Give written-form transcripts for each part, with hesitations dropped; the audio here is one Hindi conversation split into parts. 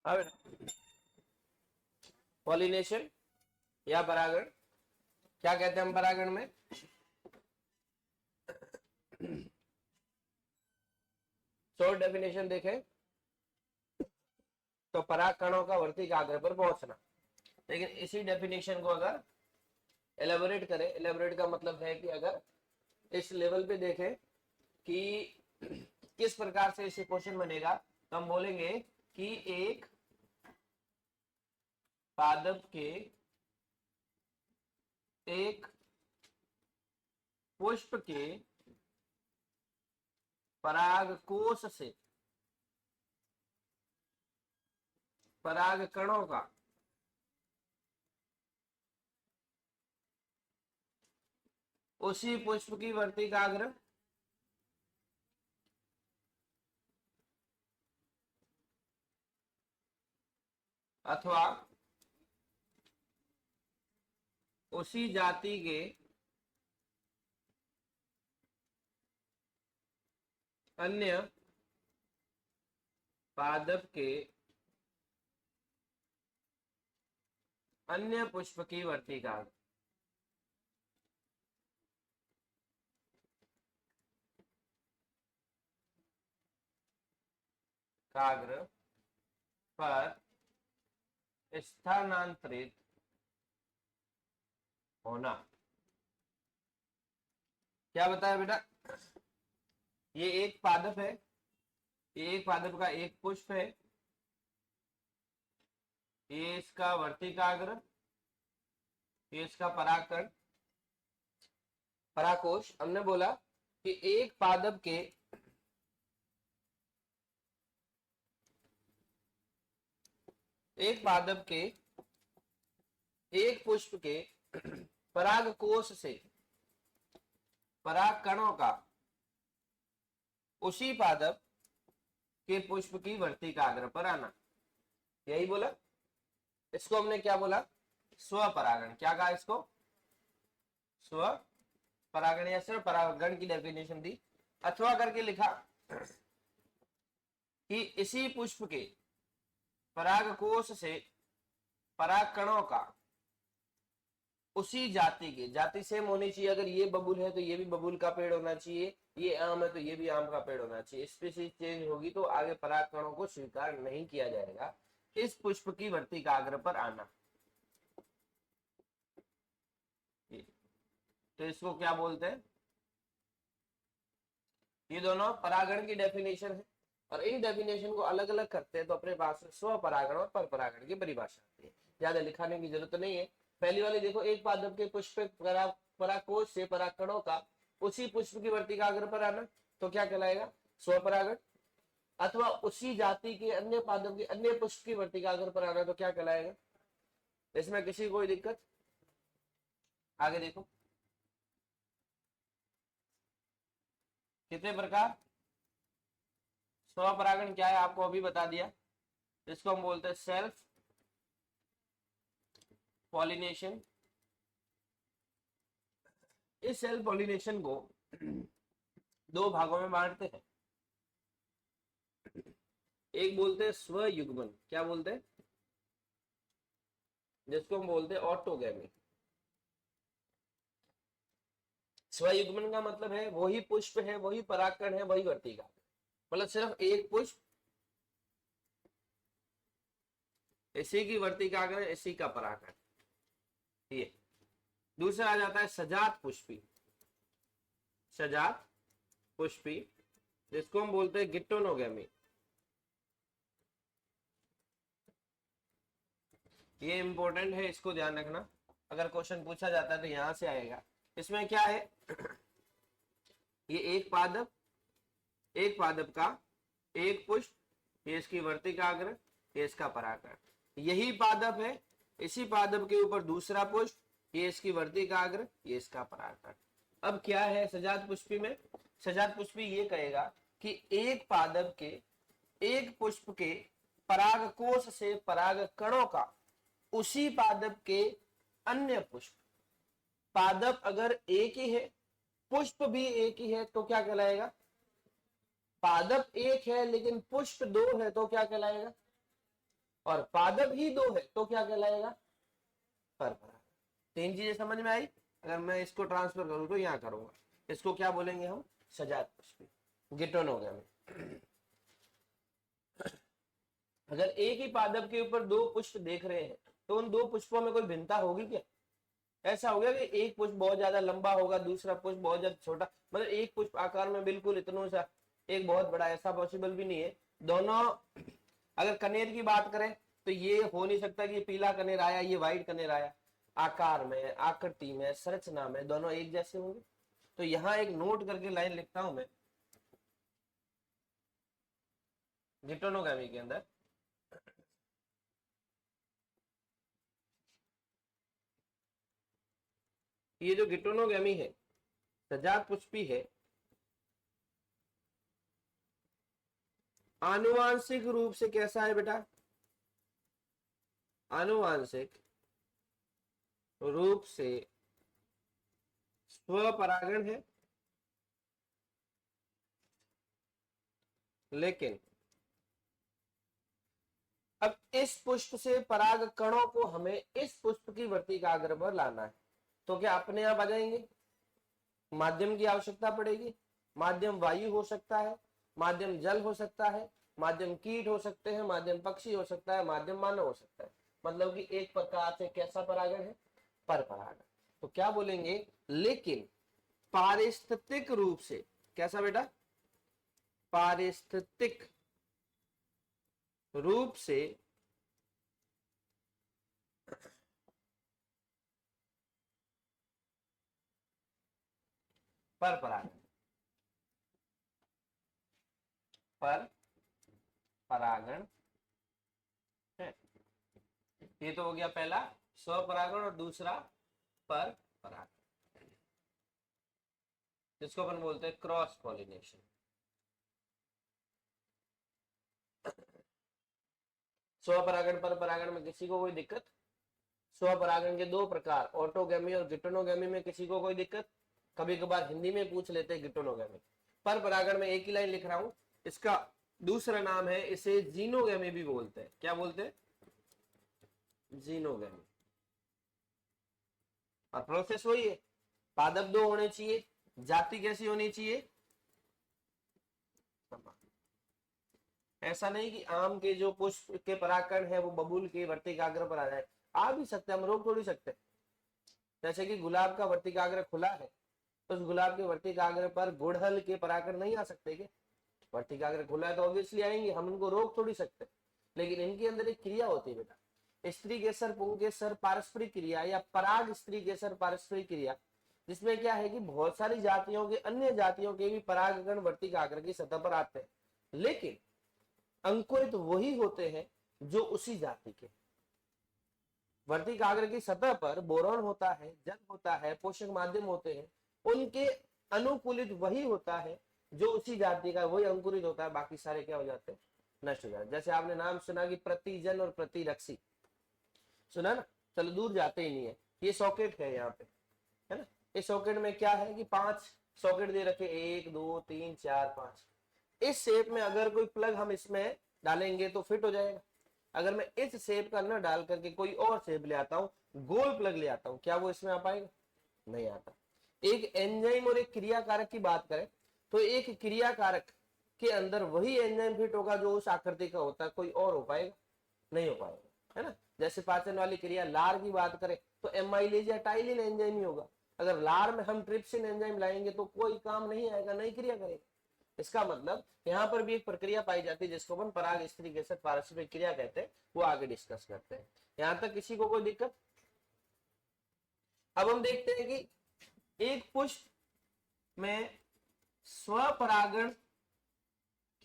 हाँ बेटा, पॉलिनेशन या परागण, क्या कहते हैं हम परागण में? शॉर्ट डेफिनेशन देखें तो पराग कणों का वर्तिकाग्र पर पहुंचना। लेकिन इसी डेफिनेशन को अगर एलेबोरेट करें, एलेबोरेट का मतलब है कि अगर इस लेवल पे देखें कि किस प्रकार से इसे क्वेश्चन बनेगा, तो हम बोलेंगे कि एक पादप के एक पुष्प के परागकोश से पराग कणों का उसी पुष्प की वर्तिकाग्र अथवा उसी जाति के अन्य पादप के अन्य पुष्प की वर्तिकाग्र काग्र पर स्थानांतरित होना। क्या बताया बेटा? ये एक पादप है, ये एक पादप का एक पुष्प है, ये इसका वर्तिकाग्र, ये इसका परागकण पराकोश। हमने बोला कि एक पादप के एक पुष्प के परागकोश से पराग कणों का उसी पादप के पुष्प की वर्तिकाग्र पर आना, यही बोला। इसको हमने क्या बोला? स्वपरागण। क्या कहा इसको? स्व परागण या सिर्फ परागण की डेफिनेशन दी, अथवा करके लिखा कि इसी पुष्प के परागकोश से पराग कणों का उसी जाति के, जाति सेम होनी चाहिए, अगर ये बबूल है तो ये भी बबूल का पेड़ होना चाहिए, ये आम है तो ये भी आम का पेड़ होना चाहिए। स्पीशीज चेंज होगी तो आगे पराग कणों को स्वीकार नहीं किया जाएगा। इस पुष्प की वर्तिकाग्र पर आना, तो इसको क्या बोलते हैं? ये दोनों परागण की डेफिनेशन है, और इन डेफिनेशन को अलग अलग करते हैं तो अपने पास स्व परागण और पर परागण की परिभाषा आती है। ज्यादा लिखाने की जरूरत नहीं है। पहली वाली देखो, एक पादप के पुष्प परागकोश से पराग कणों का उसी पुष्प की वर्तिकाग्र पर आना, तो क्या कहलाएगा? स्व परागण। अथवा उसी जाति के अन्य पादप के अन्य पुष्प की वर्तिकाग्र पर आना, तो क्या कहलाएगा? इसमें किसी कोई दिक्कत? आगे देखो, कितने प्रकार? स्वपरागण क्या है आपको अभी बता दिया, इसको हम बोलते हैं सेल्फ पॉलिनेशन। इस सेल्फ पॉलिनेशन को दो भागों में बांटते हैं। एक बोलते हैं स्वयुग्मन। क्या बोलते हैं? जिसको हम बोलते हैं ऑटोगैमी। स्वयुग्मन का मतलब है वही पुष्प है, वही परागकण है, वही वर्तिका, मतलब सिर्फ एक पुष्प, इसी की वर्तिकाग्र, इसी का परागकण। ये दूसरा आ जाता है सजात पुष्पी। सजात पुष्पी, जिसको हम बोलते हैं गिट्टोनोगैमी। ये इंपॉर्टेंट है, इसको ध्यान रखना, अगर क्वेश्चन पूछा जाता है तो यहां से आएगा। इसमें क्या है? ये एक पादप का एक पुष्प, ये इसकी वर्तिकाग्र, ये इसका परागकण। यही पादप है, इसी पादप के ऊपर दूसरा पुष्प, ये इसकी वर्तिकाग्र, ये इसका परागकण। अब क्या है सजात पुष्पी में? सजात पुष्पी ये कहेगा कि एक पादप के एक पुष्प के परागकोश से पराग कणों का उसी पादप के अन्य पुष्प, पादप अगर एक ही है, पुष्प भी एक ही है, तो क्या कहलाएगा? पादप एक है लेकिन पुष्प दो है, तो क्या कहलाएगा? और पादप ही दो है तो क्या कहलाएगा? पर परागण। तीन चीजें समझ में आई? अगर मैं इसको ट्रांसफर करूं तो यहाँ करूंगा, इसको क्या बोलेंगे हम? सजात पुष्पी, गिटोनोगैमी। अगर एक ही पादप के ऊपर दो पुष्प देख रहे हैं तो उन दो पुष्पों में कोई भिन्नता होगी क्या? ऐसा हो गया कि एक पुष्प बहुत ज्यादा लंबा होगा, दूसरा पुष्प बहुत ज्यादा छोटा, मतलब एक पुष्प आकार में बिल्कुल इतना सा, एक बहुत बड़ा, ऐसा पॉसिबल भी नहीं है। दोनों, अगर कनेर की बात करें तो ये हो नहीं सकता कि ये पीला कनेर आया, ये व्हाइट कनेर आया, आकार में, आकृति में, संरचना में दोनों एक जैसे होंगे। तो यहाँ एक नोट करके लाइन लिखता हूं मैं, गिटोनोगैमी के अंदर ये जो गिटोनोगैमी है, सजात पुष्पी है, आनुवांशिक रूप से कैसा है बेटा? आनुवांशिक रूप से स्वपरागण है, लेकिन अब इस पुष्प से पराग कणों को हमें इस पुष्प की वर्तिकाग्र पर लाना है, तो क्या अपने आप आ जाएंगे? माध्यम की आवश्यकता पड़ेगी। माध्यम वायु हो सकता है, माध्यम जल हो सकता है, माध्यम कीट हो सकते हैं, माध्यम पक्षी हो सकता है, माध्यम मानव हो सकता है। मतलब कि एक प्रकार से कैसा परागण है? पर परागण। तो क्या बोलेंगे? लेकिन पारिस्थितिक रूप से, कैसा बेटा? पारिस्थितिक रूप से पर परागण, पर परागण है। ये तो हो गया पहला स्वपरागण और दूसरा पर परागण, जिसको अपन बोलते हैं क्रॉस पॉलिनेशन। स्वपरागण पर परागण में किसी को कोई दिक्कत? स्वपरागण के दो प्रकार, ऑटोगैमी और गिटोनोगैमी में किसी को कोई दिक्कत? कभी कभार हिंदी में पूछ लेते हैं गिटोनोगैमी। पर परागण में एक ही लाइन लिख रहा हूं, इसका दूसरा नाम है, इसे जीनोगैमी भी बोलते हैं। क्या बोलते हैं? जीनोगैमी। और प्रोसेस वही है, पादप दो होने चाहिए, जाति कैसी होनी चाहिए? ऐसा नहीं कि आम के जो पुष्प के परागकण है वो बबूल के वर्तिकाग्र पर आ जाए, आ भी सकते, हम रोक थोड़ी सकते। जैसे कि गुलाब का वर्तिकाग्र खुला है, तो उस गुलाब के वर्तिकाग्र पर गुड़हल के परागकण नहीं आ सकते क्या? वर्तिकाग्र खुला है तो ऑब्वियसली आएंगे, हम उनको रोक थोड़ी सकते। लेकिन इनके अंदर एक क्रिया होती है बेटा, स्त्री केसर पुंकेसर पारस्परिक क्रिया या पराग स्त्री केसर पारस्परिक क्रिया, जिसमें क्या है कि बहुत सारी जातियों के, अन्य जातियों के भी परागकण वर्तिकाग्र की सतह पर आते हैं, लेकिन अंकुरित वही होते हैं जो उसी जाति के। वर्तिकाग्र की सतह पर बोरॉन होता है, जल होता है, पोषक माध्यम होते हैं, उनके अनुकूलित वही होता है जो उसी जाति का, वही अंकुरित होता है, बाकी सारे क्या हो जाते हैं? नष्ट हो जाते हैं। जैसे आपने नाम सुना कि प्रतिजन और प्रतिरक्षी, सुना ना? चलो दूर जाते ही नहीं है, ये सॉकेट है यहाँ पे, है ना? इस सॉकेट में क्या है कि 5 सॉकेट दे रखे, 1 2 3 4 5। इस शेप में अगर कोई प्लग हम इसमें डालेंगे तो फिट हो जाएगा। अगर मैं इस शेप का न डाल करके कोई और शेप ले आता हूँ, गोल प्लग ले आता हूँ, क्या वो इसमें आ पाएगा? नहीं आता। एक एंजाइम और एक क्रियाकारक की बात करें तो एक क्रियाकारक के अंदर वही एंजाइम फिट होगा जो उस आकृति का होता है, कोई और हो पाएगा? नहीं हो पाएगा, है ना? जैसे पाचन वाली क्रिया लार की बात करें तो एमाइलेज या टाइलिन एंजाइम ही होगा। अगर लार में हम ट्रिप्सिन एंजाइम लाएंगे तो कोई काम नहीं आएगा, नहीं क्रिया करेगा। इसका मतलब यहाँ पर भी एक प्रक्रिया पाई जाती है जिसको अपन पराग स्त्री के साथ पारस्परिक क्रिया कहते हैं, वो आगे डिस्कस करते हैं। यहां तक किसी को कोई दिक्कत? अब हम देखते हैं कि एक पुष्प में स्वपरागण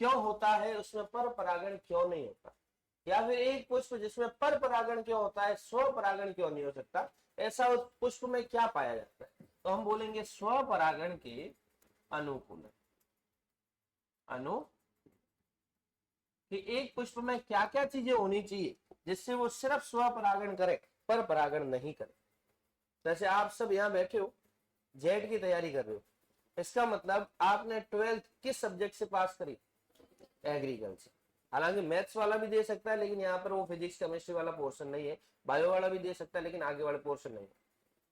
क्यों होता है, उसमें पर परागण क्यों नहीं होता, या फिर एक पुष्प जिसमें पर परागण क्यों होता है, स्वपरागण क्यों नहीं हो सकता, ऐसा उस पुष्प में क्या पाया जाता है? तो हम बोलेंगे स्वपरागण के अनुकूलन। कि एक पुष्प में क्या क्या चीजें होनी चाहिए जिससे वो सिर्फ स्वपरागण करे, पर परागण नहीं करे। जैसे आप सब यहाँ बैठे हो, जेड की तैयारी कर रहे हो, इसका मतलब आपने 12th किस सब्जेक्ट से पास करी? एग्रीकल्चर। हालांकि मैथ्स वाला भी दे सकता है, लेकिन यहाँ पर वो फिजिक्स केमिस्ट्री वाला पोर्शन नहीं है। बायो वाला भी दे सकता है, लेकिन आगे वाले पोर्शन नहीं है।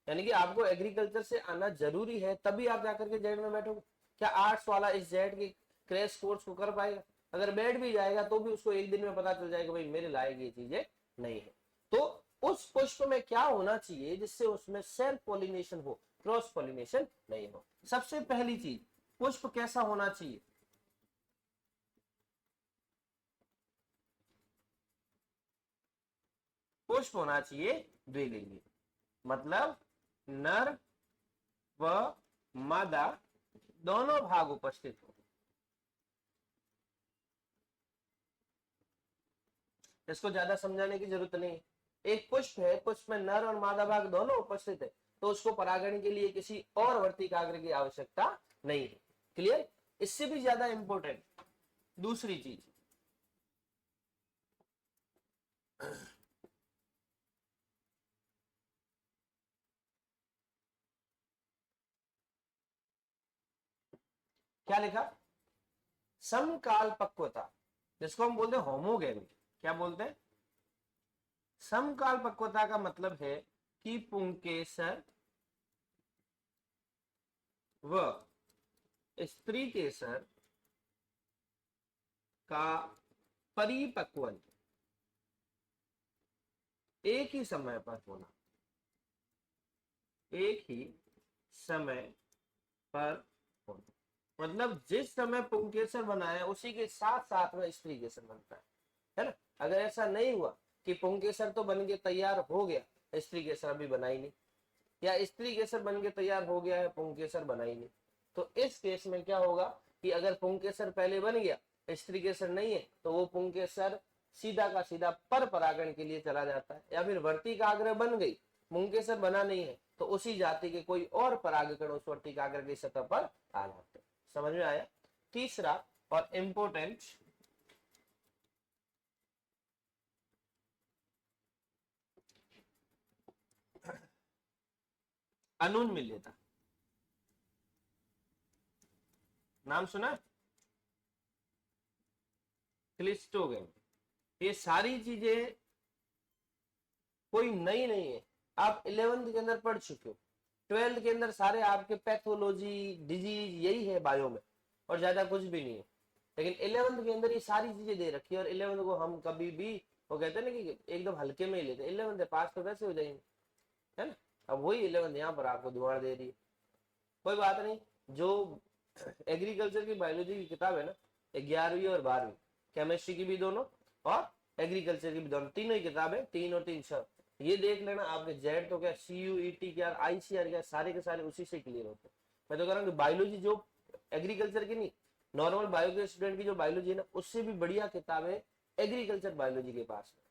यानी कि आपको एग्रीकल्चर से आना जरूरी है, तभी आप जाकर के जेड में बैठोगे। क्या आर्ट्स वाला इस जेड के क्रैश कोर्स को कर पाएगा? अगर बैठ भी जाएगा तो भी उसको एक दिन में पता चल जाएगा भाई मेरे लायक ये चीजें नहीं है। तो उस पुष्प में क्या होना चाहिए जिससे उसमें सेल्फ पॉलिनेशन हो, क्रॉस पॉलिनेशन नहीं हो। सबसे पहली चीज, पुष्प कैसा होना चाहिए? पुष्प होना चाहिए द्विलिंगी, मतलब नर व मादा दोनों भाग उपस्थित हो। इसको ज्यादा समझाने की जरूरत नहीं है। एक पुष्प है, पुष्प में नर और मादा भाग दोनों उपस्थित है, तो उसको परागण के लिए किसी और वर्तिकाग्र की आवश्यकता नहीं है। क्लियर? इससे भी ज्यादा इंपॉर्टेंट दूसरी चीज, क्या लिखा? समकाल पक्वता, जिसको हम बोलते हैं होमोगेमी। क्या बोलते हैं? समकाल पक्वता का मतलब है कि पुंकेसर व स्त्री केसर का परिपक्वन एक ही समय पर होना, एक ही समय पर होना। मतलब जिस समय पुंकेसर बना है उसी के साथ साथ में स्त्री केसर बनता है ना? अगर ऐसा नहीं हुआ कि पुंकेसर तो बन के तैयार हो गया, स्त्री केसर अभी बना ही नहीं, या स्त्री केसर बन के तैयार हो गया है, पुंकेसर बना ही नहीं, तो इस केस में क्या होगा कि अगर पुंकेसर पहले बन गया, स्त्री केसर नहीं है, तो वो पुंकेसर सीधा का सीधा पर परागण के लिए चला जाता है। या फिर वर्तिकाग्र बन गई, पुंकेसर बना नहीं है, तो उसी जाति के कोई और परागकण उस वर्तिकाग्र की सतह पर आ जाते हैं। समझ में आया? तीसरा और इंपोर्टेंट, अनुन्मिल्यता। नाम सुना? क्लिस्टोगेमी। ये सारी चीजें कोई नई नहीं है, आप 11th के अंदर पढ़ चुके हो। 12th के अंदर सारे आपके पैथोलॉजी डिजीज यही है बायो में, और ज्यादा कुछ भी नहीं है। लेकिन 11th के अंदर ये सारी चीजें दे रखी है, और 11th को हम कभी भी, वो कहते हैं ना कि एकदम हल्के में ही लेते हैं। 11th पास तो कैसे हो जाएंगे, है ना? अब वही 11th यहाँ पर आपको दुआर दे रही है। कोई बात नहीं, जो एग्रीकल्चर की बायोलॉजी की किताब है ना, 11वीं और 12वीं, केमिस्ट्री की भी दोनों और एग्रीकल्चर की भी दोनों, तीनों ही किताबें, 3 और 3 6, ये देख लेना। आपके जेड तो क्या, CUET क्या, ICR क्या, सारे के सारे उसी से क्लियर होते हैं। मैं तो कह रहा हूँ बायोलॉजी जो एग्रीकल्चर की नहीं, नॉर्मल बायो के स्टूडेंट की जो बायोलॉजी है ना, उससे भी बढ़िया किताब है एग्रीकल्चर बायोलॉजी के पास में।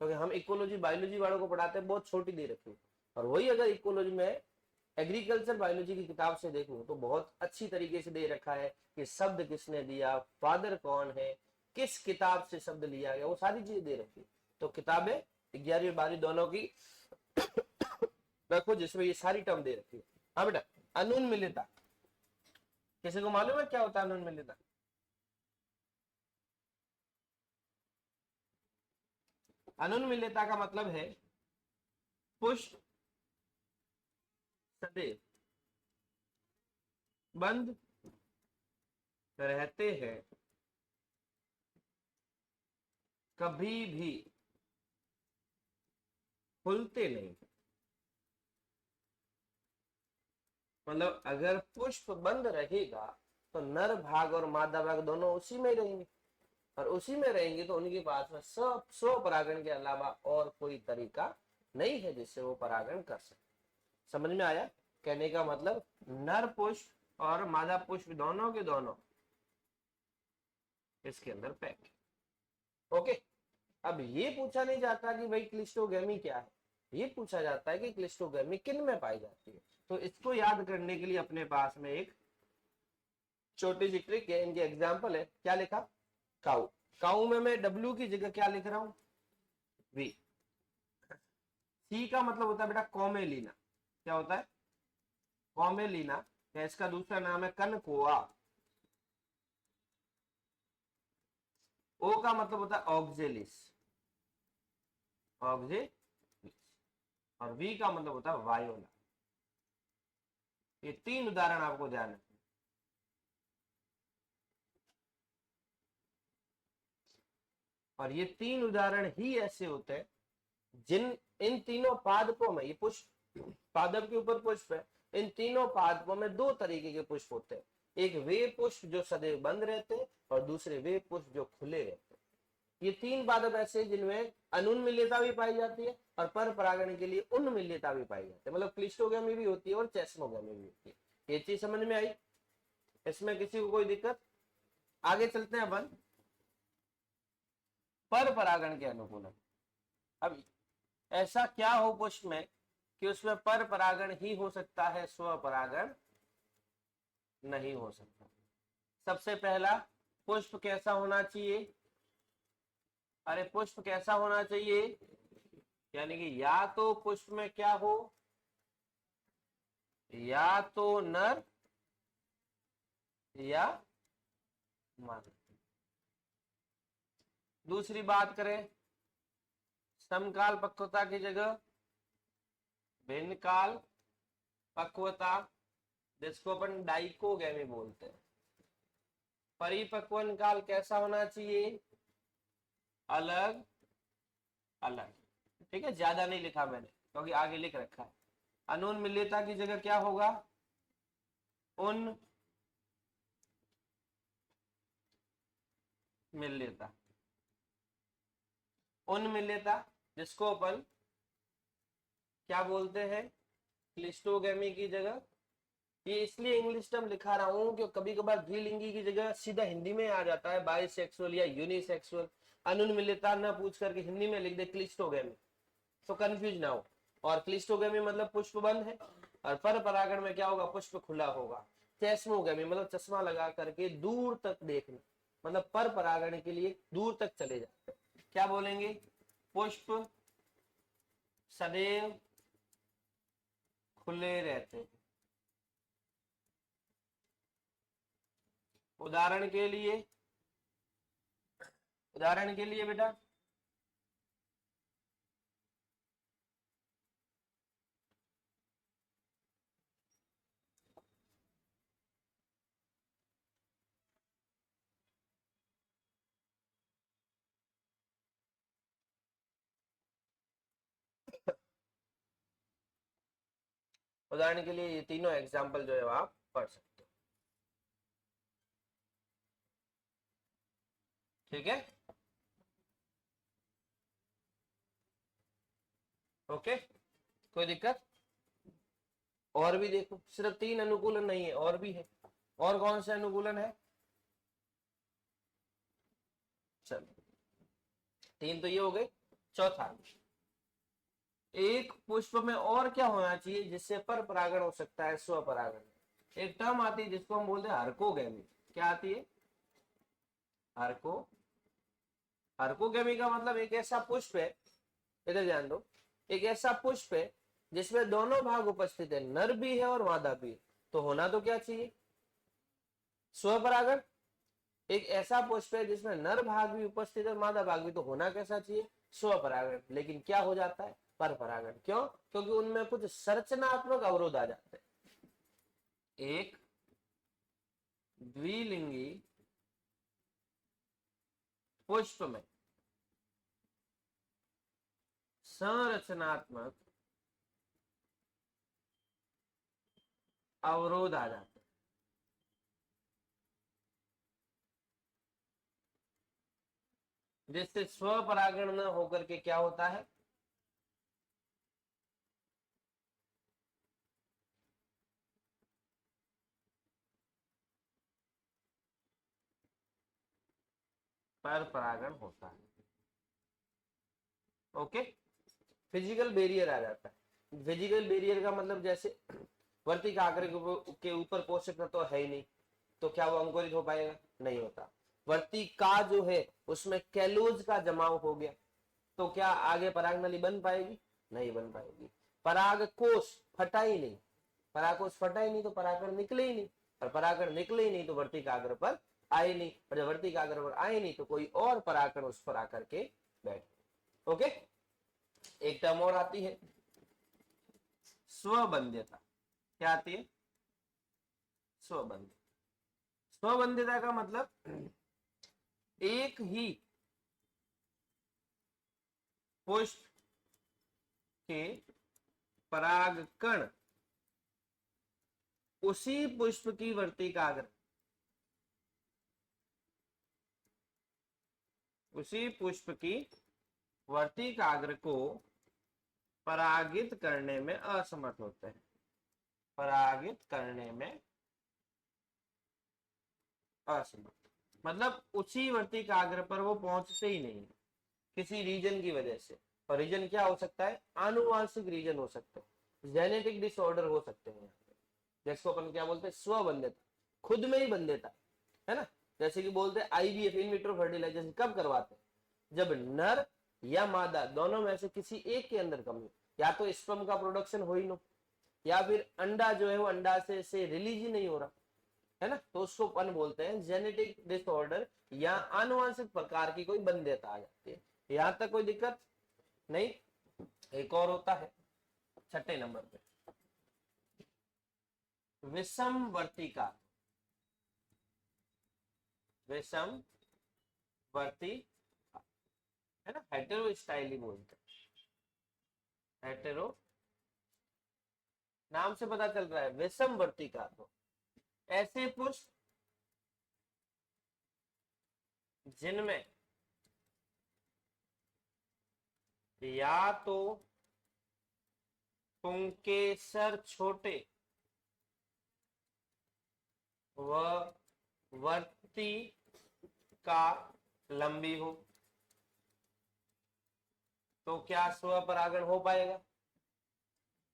क्योंकि हम इकोलॉजी बायोलॉजी वालों को पढ़ाते हैं, बहुत छोटी दे रखी है, और वही अगर इकोलॉजी में एग्रीकल्चर बायोलॉजी की किताब से देखूं तो बहुत अच्छी तरीके से दे रखा है कि शब्द किसने दिया, फादर कौन है, किस किताब से शब्द लिया गया, वो सारी चीजें दे रखी है। तो किताबें 11वीं और 12वीं दोनों की रखो जिसमें ये सारी टर्म दे रखी है। हाँ बेटा, अनुन्मिलिता, किसी को मालूम है क्या होता है अनुन्मिलिता? अनुन्मिलिता का मतलब है पुष्प सदैव बंद रहते हैं, कभी भी खुलते नहीं। मतलब अगर पुष्प बंद रहेगा तो नर भाग और मादा भाग दोनों उसी में रहेंगे, और उसी में रहेंगे तो उनके पास में सब स्व परागण के अलावा और कोई तरीका नहीं है जिससे वो परागण कर सके। समझ में आया? कहने का मतलब नर पुष्प और मादा पुष्प दोनों के दोनों इसके अंदर पैक। ओके, अब ये पूछा नहीं जाता कि भाई क्लिस्टोगेमी क्या है, ये पूछा जाता है कि क्लिस्टोगेमी किन में पाई जाती है। तो इसको याद करने के लिए अपने पास में एक छोटी सी ट्रिक है, इनके एग्जाम्पल है। क्या लिखा? काउ। काउ में मैं W की जगह क्या लिख रहा हूं? V। C का मतलब होता है बेटा कॉमेलिना। क्या होता है? कॉमेलिना, या इसका दूसरा नाम है कनकोआ। ओ का मतलब होता है ऑक्जेलिस, ऑक्जेलिस, और वी का मतलब होता है वायोला। ये तीन उदाहरण आपको ध्यान रखना। और ये तीन उदाहरण ही ऐसे होते हैं जिन इन तीनों पादपों में, ये पुष्प पादप के ऊपर पुष्प है, इन तीनों पादपों में दो तरीके के पुष्प होते हैं, एक वे पुष्प जो सदैव बंद रहते हैं और दूसरे वे पुष्प जो खुले रहते हैं। ये तीन पादप ऐसे हैं जिनमें अनुन्मिल्यता भी पाई जाती है और पर परागण के लिए उन्मिल्यता भी पाई जाती है, मतलब क्लिस्टोगेमी भी होती है और चेस्मोगेमी भी होती है। ये चीज समझ में आई? इसमें किसी को कोई दिक्कत? आगे चलते हैं अपन पर परागण के अनुकूलन। अब ऐसा क्या हो पुष्प में कि उसमें पर परागण ही हो सकता है, स्व परागण नहीं हो सकता? सबसे पहला, पुष्प कैसा होना चाहिए? अरे पुष्प कैसा होना चाहिए? यानी कि या तो पुष्प में क्या हो, या तो नर या मादा। दूसरी बात करें, समकाल पक्वता की जगह भिन्न काल पक्वता, जिसको अपन डाइकोगेमी बोलते हैं। परिपक्वन काल कैसा होना चाहिए? अलग अलग। ठीक है, ज्यादा नहीं लिखा मैंने क्योंकि आगे लिख रखा है। अनुन्मिल्यता की जगह क्या होगा? उन मिल्यता, उन्मिल्यता, जिसको अपन क्या बोलते हैं? क्लिस्टोगेमी की जगह। ये इसलिए इंग्लिश टर्म लिखा रहा हूं कि कभी कभार द्विलिंगी की जगह सीधा हिंदी में आ जाता है बाइसेक्सुअल या यूनिसेक्सुअल। अनुन्मिल्यता न पूछ करके हिंदी में लिख दे क्लिस्टोगेमी, तो कंफ्यूज ना हो। और क्लिस्टोगेमी मतलब पुष्प बंद है, और पर परागण में क्या होगा? पुष्प खुला होगा। चेस्मोगेमी मतलब चश्मा लगा करके दूर तक देखना, मतलब पर परागण के लिए दूर तक चले जाते। क्या बोलेंगे? पुष्प सदैव खुले रहते हैं। उदाहरण के लिए, उदाहरण के लिए बेटा, उदाहरण के लिए ये तीनों एग्जाम्पल जो है आप पढ़ सकते हो। ठीक है, ओके, कोई दिक्कत? और भी देखो, सिर्फ तीन अनुकूलन नहीं है, और भी है। और कौन से अनुकूलन है? चलो, तीन तो ये हो गई। चौथा, एक पुष्प में और क्या होना चाहिए जिससे पर परागण हो सकता है, स्व परागण? एक टर्म आती है जिसको हम बोलते हैं हर्कोगेमी। क्या आती है? हर्को, हर्कोगेमी का मतलब एक ऐसा पुष्प है, इधर ध्यान दो, एक ऐसा पुष्प है जिसमें दोनों भाग उपस्थित है, नर भी है और मादा भी है। तो होना तो क्या चाहिए? स्व परागण। एक ऐसा पुष्प है जिसमें नर भाग भी उपस्थित है, मादा भाग भी, तो होना कैसा चाहिए? स्व परागण। लेकिन क्या हो जाता है? पर परागण। क्यों? क्योंकि उनमें कुछ संरचनात्मक अवरोध आ जाते हैं। एक द्विलिंगी पुष्प में संरचनात्मक अवरोध आ जाते हैं, जिससे स्व परागण न होकर के क्या होता है? पर परागण होता है। ओके, फिजिकल बैरियर आ जाता है। फिजिकल बैरियर का मतलब जैसे वर्तिका आकार के ऊपर पोषक तत्व तो है ही नहीं, तो क्या वो अंकुरित हो पाएगा? नहीं होता। वर्तिका जो है उसमें कैलोज का जमाव हो गया, तो क्या आगे परागनली बन पाएगी? नहीं बन पाएगी। पराग कोष फटा ही नहीं, परागकोष फटा ही नहीं तो परागण निकले ही नहीं, और परागण निकले ही नहीं तो वर्तिकाग्र पर आए नहीं, और जब वर्तिकाग्र पर आए नहीं तो कोई और परागकण उस पर आकर के बैठ। ओके, एक टर्म और आती है स्वबंध्यता। क्या आती है? स्वबंध्यता। स्वबंध्यता का मतलब एक ही पुष्प के परागकण उसी पुष्प की वर्तिकाग्र, उसी पुष्प की वर्तिकाग्र को परागित करने में असमर्थ होते हैं, परागित करने में असमर्थ, मतलब उसी वर्तिकाग्र पर वो पहुंचते ही नहीं किसी रीजन की वजह से। और रीजन क्या हो सकता है? आनुवांशिक रीजन हो सकते हैं, जेनेटिक डिसऑर्डर हो सकते हैं, जिसको अपन क्या बोलते हैं? स्वबंध्यता, खुद में ही बंध्यता, है ना। जैसे कि बोलते हैं आईवीएफ, इन विट्रो फर्टिलाइजेशन कब करवाते हैं? जब नर या मादा दोनों में से किसी एक के अंदर कमी, या तो स्पर्म का प्रोडक्शन हो ही नो, या फिर अंडा जो है वो अंडा से रिलीज ही नहीं हो रहा, है ना, तो उसको अपन बोलते हैं जेनेटिक डिसऑर्डर या आनुवंशिक प्रकार की कोई बंध्यता आ जाती है। यहां तक कोई दिक्कत नहीं। एक और होता है छठे नंबर पे विषम वर्तिका, विषम वर्ती, है ना, हेटेरो स्टाइल ही बोलते हैं, हेटेरो नाम से पता चल रहा है विषम वर्तिका। तो ऐसे पुष्प जिनमें या तो पुंकेसर छोटे व वर्तिका लंबी हो, तो क्या स्वपरागण हो पाएगा?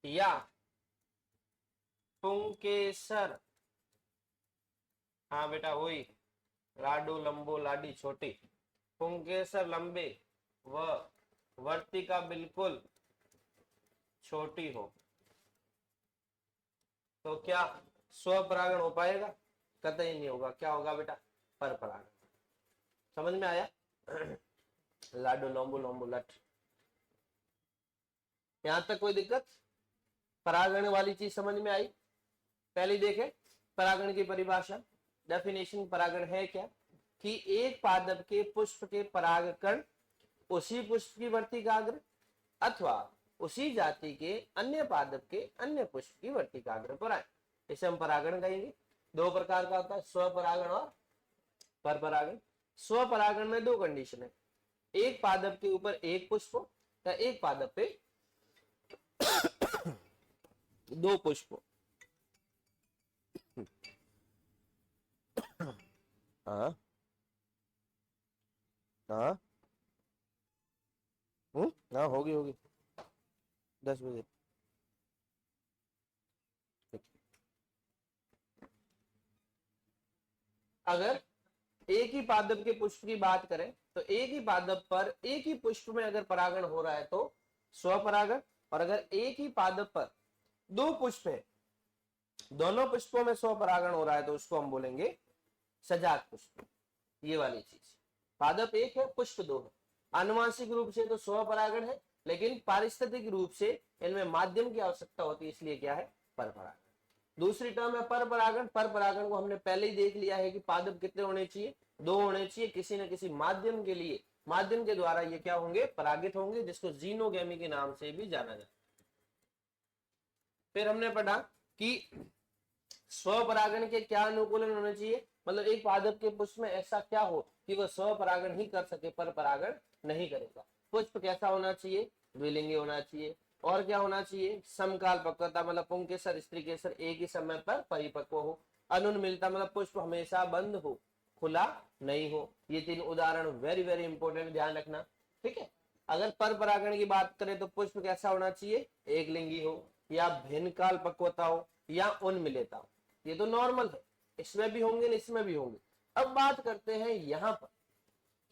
या पुंकेसर, हाँ बेटा वही, लाडू लंबो लाडी छोटी, पुंकेसर लंबे व वर्तिका बिल्कुल छोटी हो, तो क्या स्वपरागण हो पाएगा? कतई नहीं होगा। क्या होगा बेटा? पर परागण। समझ में आया? लाडू लंबो लंबो लट। यहां तक कोई दिक्कत? परागण वाली चीज समझ में आई? पहले देखे परागण की परिभाषा, डेफिनेशन। परागण है क्या? कि एक पादप के पुष्प के परागकण उसी पुष्प की वर्तिकाग्र अथवा उसी जाति के अन्य पादप के अन्य पुष्प की वर्तिकाग्र पर आए, इसे हम परागण कहेंगे। दो प्रकार का होता है, स्वपरागण और परपरागण। स्वपरागण में दो कंडीशन है, एक पादप के ऊपर एक पुष्प हो या एक पादप पे दो पुष्प हो। हाँ हाँ हाँ, होगी होगी 10 बजे। अगर एक ही पादप के पुष्प की बात करें तो एक ही पादप पर एक ही पुष्प में अगर परागण हो रहा है तो स्वपरागण, और अगर एक ही पादप पर दो पुष्प है, दोनों पुष्पों में स्वपरागण हो रहा है, तो उसको हम बोलेंगे सजात पुष्प। ये वाली चीज, पादप एक है पुष्प दो है, आनुवांशिक रूप से तो स्वपरागण है, लेकिन पारिस्थितिक रूप से इनमें माध्यम की आवश्यकता होती है, इसलिए क्या है? परपरागण। दूसरी टर्म है परपरागण। परपरागण को हमने पहले ही देख लिया है कि पादप कितने होने चाहिए? दो होने चाहिए, किसी न किसी माध्यम के लिए, माध्यम के द्वारा ये क्या होंगे? परागित होंगे, जिसको जीनोगेमी के नाम से भी जाना जाता है। फिर हमने पढ़ा कि स्वपरागण के क्या अनुकूलन होने चाहिए, मतलब एक पादप के पुष्प में ऐसा क्या हो कि वह स्वपरागण ही कर सके, पर परागण नहीं करेगा। पुष्प कैसा होना चाहिए? द्विलिंगी होना चाहिए। और क्या होना चाहिए? समकाल पक्वता, मतलब पुंकेसर स्त्री केसर एक ही समय पर परिपक्व हो। अनुन्मिलता, मतलब पुष्प हमेशा बंद हो, खुला नहीं हो। ये तीन उदाहरण वेरी वेरी इंपॉर्टेंट, ध्यान रखना, ठीक है। अगर पर परागण की बात करें तो पुष्प कैसा होना चाहिए? एक लिंगी हो, या भिन्न काल पक्वता हो, या उन्मिलिता हो। ये तो नॉर्मल है, इसमें भी होंगे इसमें भी होंगे। अब बात करते हैं यहां पर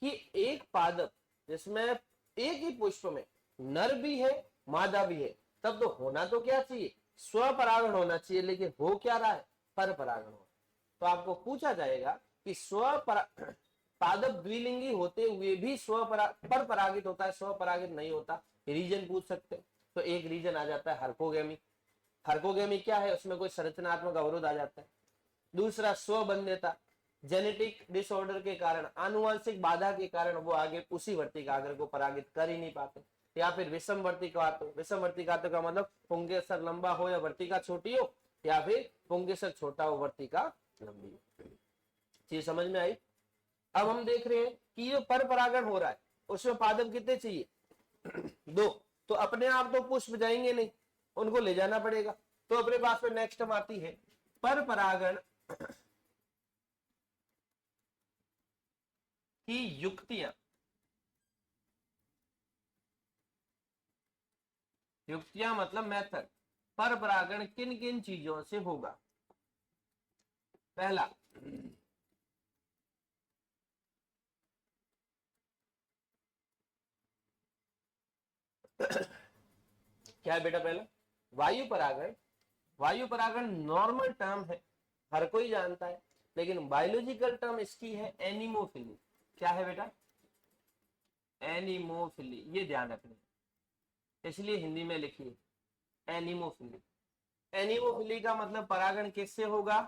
कि एक पादप जिसमें एक ही पुष्प में नर भी है मादा भी है, तब तो होना तो क्या चाहिए? स्वपरागण होना चाहिए, लेकिन हो क्या रहा है? पर परागण हो। तो आपको पूछा जाएगा कि पादप द्विलिंगी होते हुए भी पर परागित होता है, स्व परागित नहीं होता। रीजन पूछ सकते हैं, तो एक रीजन आ जाता है हर्कोगेमी। हर्कोगेमी क्या है, उसमें कोई संरचनात्मक अवरोध आ जाता है। दूसरा स्वबंध्यता, जेनेटिक डिसऑर्डर के कारण, आनुवंशिक बाधा के कारण वो आगे उसी वर्तिकाग्र को परागित कर ही नहीं पाते। या फिर विषम वर्तिकाग्र, विषम वर्तिकाग्र का मतलब पुंकेसर लंबा हो या वर्तिका छोटी हो, या फिर पुंकेसर छोटा हो वर्तिका लंबी हो। चीज समझ में आई। अब हम देख रहे हैं कि जो पर परागण हो रहा है उसमें पादप कितने चाहिए, 2। तो अपने आप तो पुष्प जाएंगे नहीं, उनको ले जाना पड़ेगा। तो अपने पास में नेक्स्ट हम आती है पर परागण की युक्तियां। युक्तियां मतलब मेथड। पर परागण किन किन चीजों से होगा। पहला, क्या है बेटा, पहला वायु परागण। वायु परागण नॉर्मल टर्म है, हर कोई जानता है, लेकिन बायोलॉजिकल टर्म इसकी है एनिमोफिली। क्या है बेटा, एनिमोफिली, ये ध्यान रखना, इसलिए हिंदी में लिखिए एनिमोफिली। एनिमोफिली का मतलब परागण किससे होगा,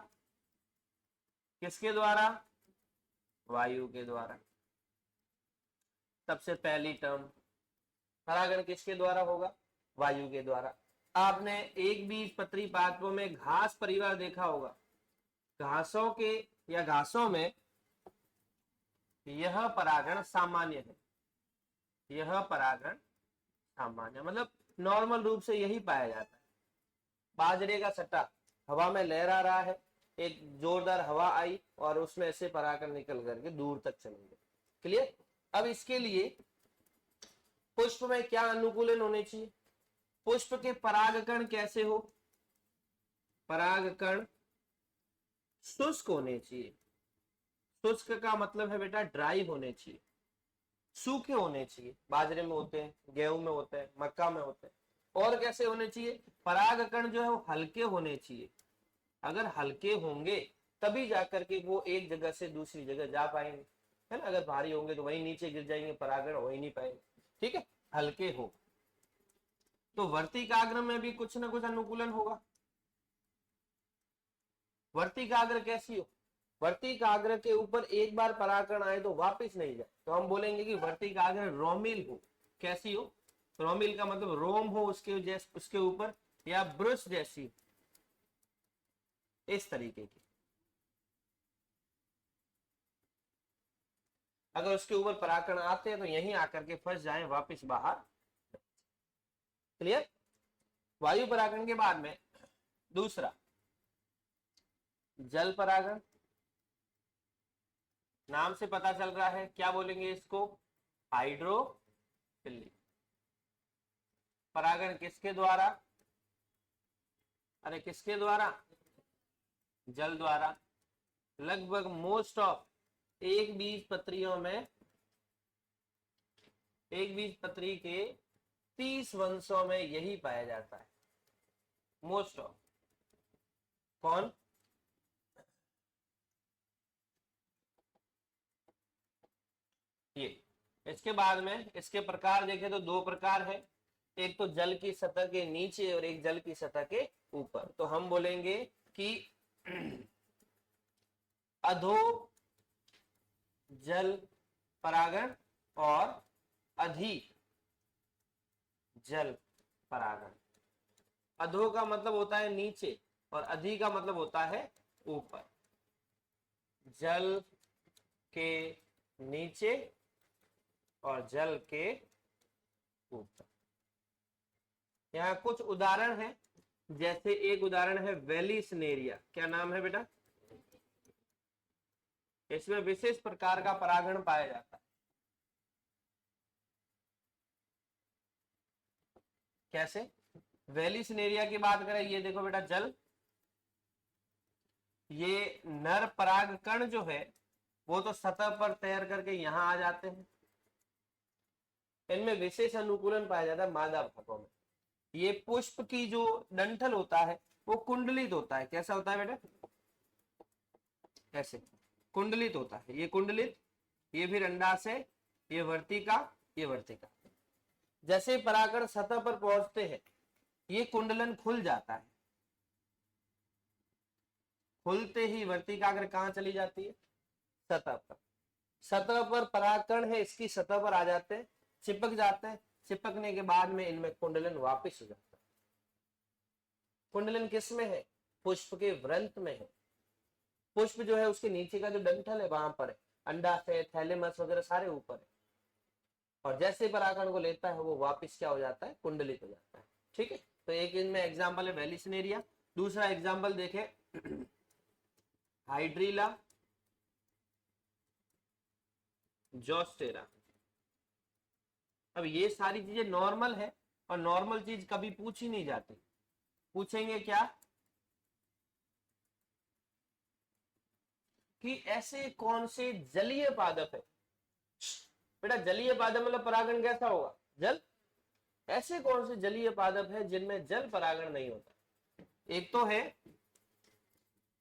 किसके द्वारा, वायु के द्वारा। सबसे पहली टर्म, परागण किसके द्वारा होगा, वायु के द्वारा। आपने एक बीज पत्री पादपों में घास परिवार देखा होगा, घासों के या घासों में यह परागण सामान्य है। यह परागण सामान्य मतलब नॉर्मल रूप से यही पाया जाता है। बाजरे का सट्टा हवा में लहरा रहा है, एक जोरदार हवा आई और उसमें से परागण निकल करके दूर तक चले गए। क्लियर। अब इसके लिए पुष्प में क्या अनुकूलन होने चाहिए, पुष्प के परागकण कैसे हो, परागकण शुष्क होने चाहिए। शुष्क का मतलब है बेटा ड्राई होने चाहिए, सूखे होने चाहिए। बाजरे में होते हैं, गेहूं में होते हैं, मक्का में होते हैं। और कैसे होने चाहिए, परागकण जो है वो हल्के होने चाहिए। अगर हल्के होंगे तभी जाकर के वो एक जगह से दूसरी जगह जा पाएंगे, है ना। अगर भारी होंगे तो वहीं नीचे गिर जाएंगे, परागण हो ही नहीं पाएंगे। ठीक है, हल्के हो। तो वर्तिकाग्र में भी कुछ ना कुछ अनुकूलन होगा। वर्तिकाग्र कैसी हो, वर्तिकाग्र के ऊपर एक बार परागण आए तो वापस नहीं जाए, तो हम बोलेंगे कि वर्तिकाग्र रोमिल हो। कैसी हो, रोमिल का मतलब रोम हो उसके जैसे, उसके ऊपर, या ब्रुश जैसी, इस तरीके की। अगर उसके ऊपर परागण आते हैं तो यहीं आकर के फंस जाए, वापस बाहर। क्लियर। वायु परागण के बाद में दूसरा जल परागण। नाम से पता चल रहा है, क्या बोलेंगे इसको, हाइड्रोफिली। परागण किसके द्वारा, अरे किसके द्वारा, जल द्वारा। लगभग मोस्ट ऑफ एक बीज पत्रियों में, एक बीज पत्री के 30 वंशों में यही पाया जाता है। मोस्ट ऑफ, कौन, ये। इसके बाद में इसके प्रकार देखें तो 2 प्रकार है, एक तो जल की सतह के नीचे और एक जल की सतह के ऊपर। तो हम बोलेंगे कि अधो जल परागण और अधि जल परागण। अधो का मतलब होता है नीचे और अधि का मतलब होता है ऊपर। जल के नीचे और जल के ऊपर। यहाँ कुछ उदाहरण है, जैसे एक उदाहरण है वेलिसनेरिया। क्या नाम है बेटा, इसमें विशेष प्रकार का परागण पाया जाता है। कैसे, वेलिसनेरिया की बात करें, ये देखो बेटा जल, ये नर पराग कण जो है वो तो सतह पर तैर करके यहां आ जाते हैं। इनमें विशेष अनुकूलन पाया जाता है मादा भागों में। ये पुष्प की जो डंठल होता है वो कुंडलित होता है। कैसा होता है बेटा, ऐसे कुंडलित होता है, ये कुंडलित, ये फिर अंडाशय, ये वर्तिका, ये वर्तिका। जैसे परागकण सतह पर पहुंचते हैं ये कुंडलन खुल जाता है, खुलते ही वर्तिकाग्र कहां चली जाती है, सतह पर। सतह पर परागकण है, इसकी सतह पर आ जाते हैं, चिपक जाते हैं, चिपकने के बाद में इनमें कुंडलन वापस हो जाता है। कुंडलन किस में है, पुष्प के व्रंत में है। पुष्प जो है उसके नीचे का जो डंठल है वहां पर है, अंडाशय, थैलेमस वगैरह सारे ऊपर है, और जैसे परागकण को लेता है वो वापस क्या हो जाता है, कुंडलित हो जाता है। ठीक है, तो एक इनमें एग्जाम्पल है वेलिसिनेरिया। दूसरा एग्जाम्पल देखें हाइड्रीला जोस्टेरा। अब ये सारी चीजें नॉर्मल है, और नॉर्मल चीज कभी पूछी नहीं जाती। पूछेंगे क्या कि ऐसे कौन से जलीय पादप है, बेटा जलीय पादप मतलब परागण कैसा होगा, जल। ऐसे कौन से जलीय पादप है जिनमें जल परागण नहीं होता। एक तो है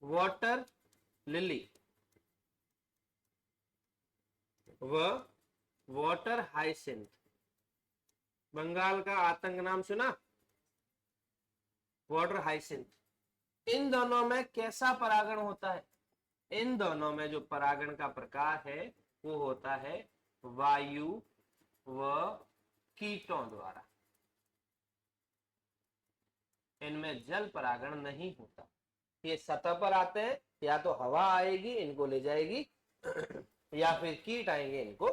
वाटर लिली व वाटर हाइसिंथ। बंगाल का आतंक नाम सुना, वाटर हाइसिंथ। इन दोनों में कैसा परागण होता है, इन दोनों में जो परागण का प्रकार है वो होता है वायु व कीटों द्वारा। इनमें जल परागण नहीं होता। ये सतह पर आते हैं, या तो हवा आएगी इनको ले जाएगी या फिर कीट आएंगे इनको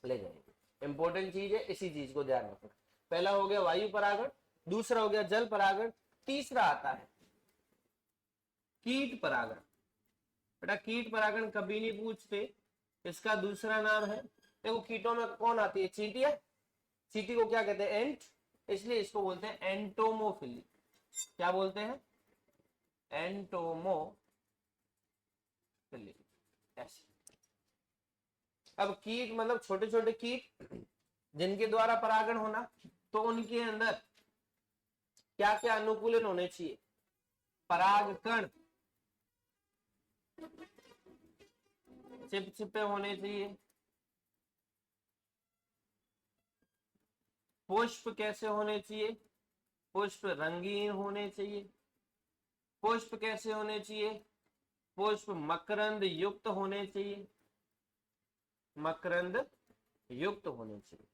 ले जाएंगे। इंपॉर्टेंट चीज है, इसी चीज को ध्यान रखना। पहला हो गया वायु परागण, दूसरा हो गया जल परागण, तीसरा आता है कीट परागण। बेटा कीट परागण कभी नहीं पूछते, इसका दूसरा नाम है, देखो कीटों में कौन आती है, चींटी है। चींटी को क्या कहते हैं, एंट, इसलिए इसको बोलते हैं एंटोमोफिली। क्या बोलते हैं, एंटोमोफिली। ऐसे। अब कीट मतलब छोटे छोटे कीट जिनके द्वारा परागण होना, तो उनके अंदर क्या क्या अनुकूलन होने चाहिए, परागकण चिपचिपे होने चाहिए, पुष्प कैसे होने चाहिए, पुष्प रंगीन होने चाहिए। पुष्प कैसे होने चाहिए, पुष्प मकरंद युक्त होने चाहिए, मकरंद युक्त होने चाहिए।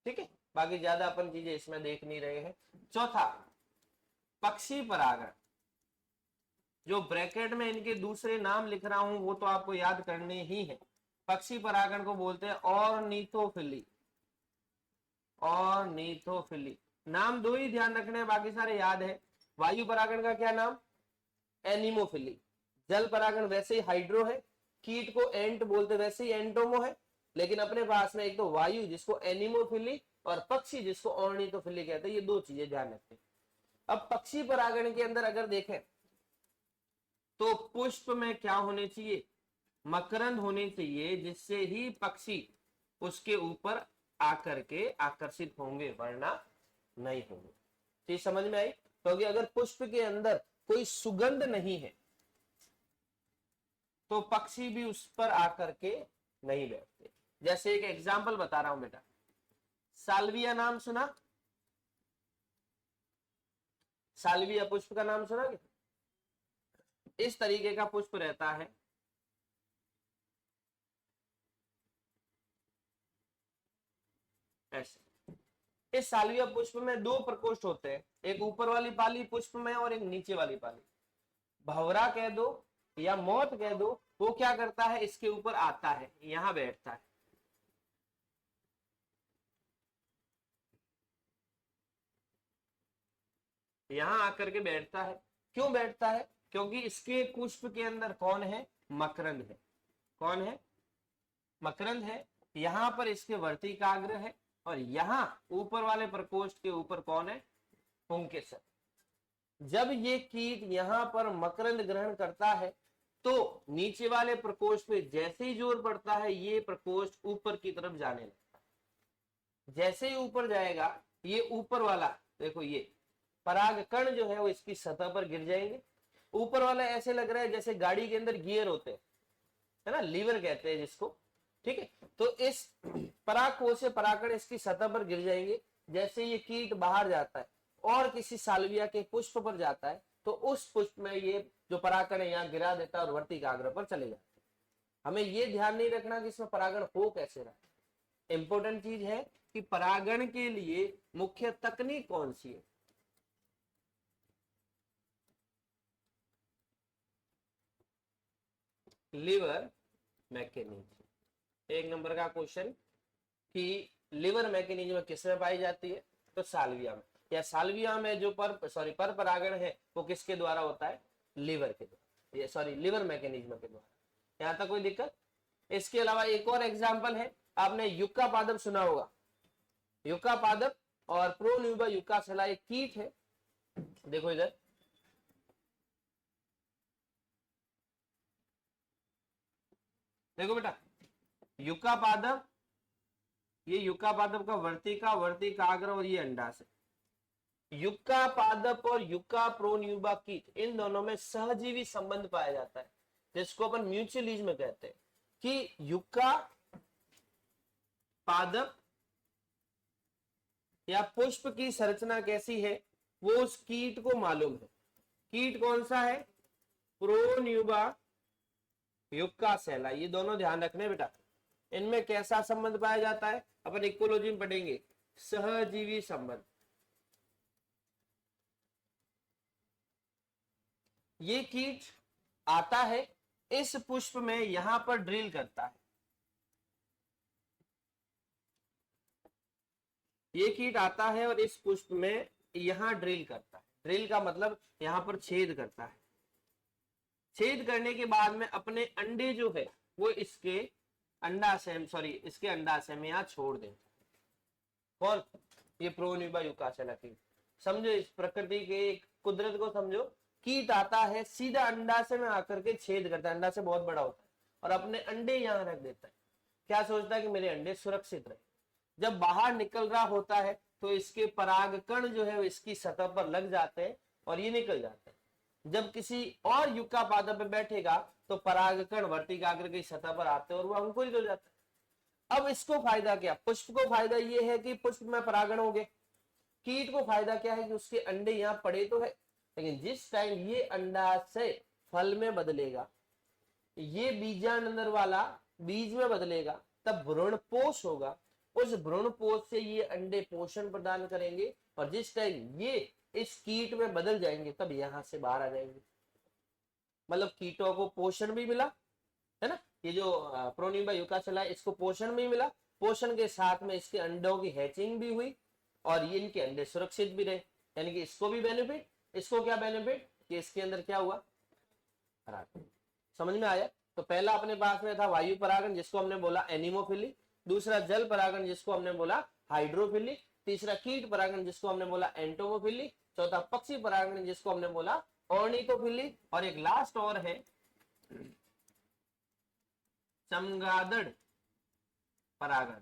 ठीक है, बाकी ज्यादा अपन चीजें इसमें देख नहीं रहे हैं। चौथा पक्षी परागण, जो ब्रैकेट में इनके दूसरे नाम लिख रहा हूं वो तो आपको याद करने ही है। पक्षी परागण को बोलते हैं ऑर्निथोफिली, ऑर्निथोफिली। नाम दो ही ध्यान रखने हैं, बाकी सारे याद है। वायु परागण का क्या नाम, एनिमोफिली। जल परागण वैसे ही हाइड्रो है, कीट को एंट बोलते वैसे ही एंटोमो है, लेकिन अपने पास में एक तो वायु जिसको एनिमोफिली और पक्षी जिसको ऑर्निथोफिली कहते हैं, ये दो चीजें ध्यान रखते हैं। अब पक्षी परागण के अंदर अगर देखें तो पुष्प में क्या होने चाहिए, मकरंद होने चाहिए, जिससे ही पक्षी उसके ऊपर आकर के आकर्षित होंगे, वरना नहीं होंगे। चीज समझ में आई, क्योंकि अगर पुष्प के अंदर कोई सुगंध नहीं है तो पक्षी भी उस पर आकर के नहीं बैठते। जैसे एक एग्जाम्पल बता रहा हूं बेटा, साल्विया नाम सुना, साल्विया पुष्प का नाम सुना क्या? इस तरीके का पुष्प रहता है, ऐसे। इस साल्विया पुष्प में दो प्रकोष्ठ होते हैं, एक ऊपर वाली पाली पुष्प में और एक नीचे वाली पाली। भंवरा कह दो या मौत कह दो, वो क्या करता है, इसके ऊपर आता है, यहां बैठता है। यहां आकर के बैठता है। क्यों बैठता है, क्योंकि इसके पुष्प के अंदर कौन है, मकरंद है। कौन है, मकरंद है। यहां पर इसके वर्तिकाग्र है, और यहां ऊपर वाले प्रकोष्ठ के ऊपर कौन है, पुंकेसर। जब ये कीट यहां पर मकरंद ग्रहण करता है तो नीचे वाले प्रकोष्ठ पे जैसे ही जोर पड़ता है ये प्रकोष्ठ ऊपर की तरफ जाने लगता है। जैसे ही ऊपर जाएगा ये ऊपर वाला, देखो ये परागकण जो है वो इसकी सतह पर गिर जाएंगे। ऊपर वाला ऐसे लग रहा है जैसे गाड़ी के अंदर गियर होते हैं, है ना, लीवर कहते हैं जिसको, ठीक है। तो इस परागकोश से परागकण इसकी सतह पर गिर जाएंगे। जैसे ये कीट बाहर जाता है और किसी साल्विया के पुष्प पर जाता है तो उस पुष्प में ये जो परागकण है यहाँ गिरा देता है और वर्तिकाग्र पर चले जाते हैं। हमें ये ध्यान नहीं रखना कि इसमें परागण हो कैसे रहा है, इंपॉर्टेंट चीज है कि परागण के लिए मुख्य तकनीक कौन सी है। लीवर मैकेनिज्म, एक नंबर का क्वेश्चन कि लिवर मैकेनिज्म किसमें पाई जाती है, तो साल्विया में। या साल्विया में जो पर परागण है वो किसके द्वारा होता है, लीवर के द्वारा, ये सॉरी लीवर मैकेनिज्म के द्वारा। यहां तक कोई दिक्कत। इसके अलावा एक और एग्जांपल है, आपने युक्का पादप सुना होगा। युक्का पादप और प्रोन्यूबा युक्कासेला एक कीट है। देखो इधर, देखो बेटा, युक्का पादप, ये युक्का पादप का वर्तिकाग्र और ये अंडाशय। युक्का पादप और युक्का प्रोन्यूबा कीट, इन दोनों में सहजीवी संबंध पाया जाता है जिसको अपन म्यूचुअलिज्म कहते हैं कि युक्का पादप या पुष्प की संरचना कैसी है वो उस कीट को मालूम है। कीट कौन सा है, प्रोन्यूबा युक्कासेला। ये दोनों ध्यान रखने बेटा, इनमें कैसा संबंध पाया जाता है, अपन इकोलॉजी में पढ़ेंगे, सहजीवी संबंध। ये कीट आता है इस पुष्प में, यहां पर ड्रिल करता है। ये कीट आता है और इस पुष्प में यहां ड्रिल करता है। ड्रिल का मतलब यहां पर छेद करता है। छेद करने के बाद में अपने अंडे जो है वो इसके अंडाशय में यहाँ छोड़ देता है। कौन, ये प्रोन्यूबा युक्कासेला कीट। समझो इस प्रकृति के कुदरत को समझो। कीट आता है सीधा अंडाशय में आकर के छेद करता है, अंडाशय बहुत बड़ा होता है, और अपने अंडे यहाँ रख देता है। क्या सोचता है कि मेरे अंडे सुरक्षित रहे। जब बाहर निकल रहा होता है तो इसके परागकण जो है इसकी सतह पर लग जाते हैं और ये निकल जाते हैं। जब किसी और युक्का पादप पे बैठेगा तो परागकण वर्तिकाग्र की सतह पर आते हैं और वो अंकुरित हो जाता है। अब इसको फायदा क्या, पुष्प को फायदा ये है कि पुष्प में परागण हो गए। कीट को फायदा क्या है कि उसके अंडे यहाँ पड़े तो है, लेकिन जिस टाइम ये अंडाशय फल में बदलेगा, ये बीजांड वाला बीज में बदलेगा, तब भ्रूणपोष होगा। उस भ्रूणपोष से ये अंडे पोषण प्रदान करेंगे और जिस टाइम ये इस कीट में बदल जाएंगे तब यहां से बाहर आ जाएंगे। मतलब कीटों को पोषण भी मिला, है ना, ये जो प्रोन्यूबा युक्कासेला इसको पोषण भी मिला, पोषण के साथ में इसके अंडों की हैचिंग भी हुई और ये इनके अंडे सुरक्षित भी रहे। यानी कि इसको भी बेनिफिट, इसको क्या बेनिफिट कि इसके अंदर क्या हुआ, परागण। समझ में आया। तो पहला अपने पास में था वायु परागण जिसको हमने बोला एनिमोफिली, दूसरा जल परागण जिसको हमने बोला हाइड्रोफिली, तीसरा कीट परागण जिसको हमने बोला एंटोमोफिली, चौथा पक्षी परागण जिसको हमने बोला ऑर्निथोफिली, और एक लास्ट और है चमगादड़ परागण।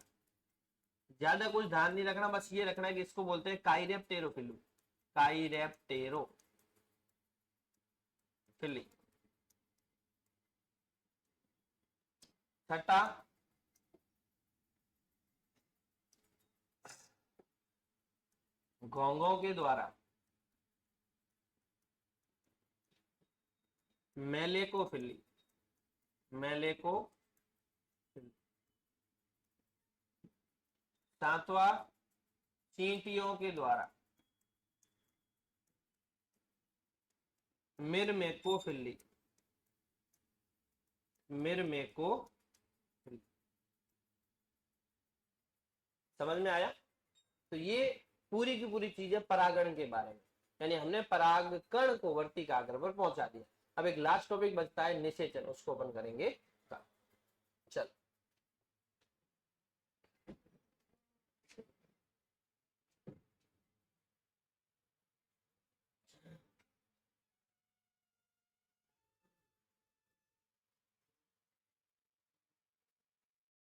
ज्यादा कुछ ध्यान नहीं रखना, बस ये रखना है कि इसको बोलते हैं काइरेप्टेरोफिली, काइरेप्टेरोफिली। छठा घोंघों के द्वारा मेलेकोफिली, सातवां चींटियों के द्वारा मिरमेकोफिली, समझ में आया। तो ये पूरी की पूरी चीजें परागण के बारे में, यानी हमने परागकण को वर्तिकाग्र पर पहुंचा दिया। अब एक लास्ट टॉपिक बचता है निषेचन, उसको अपन करेंगे। चल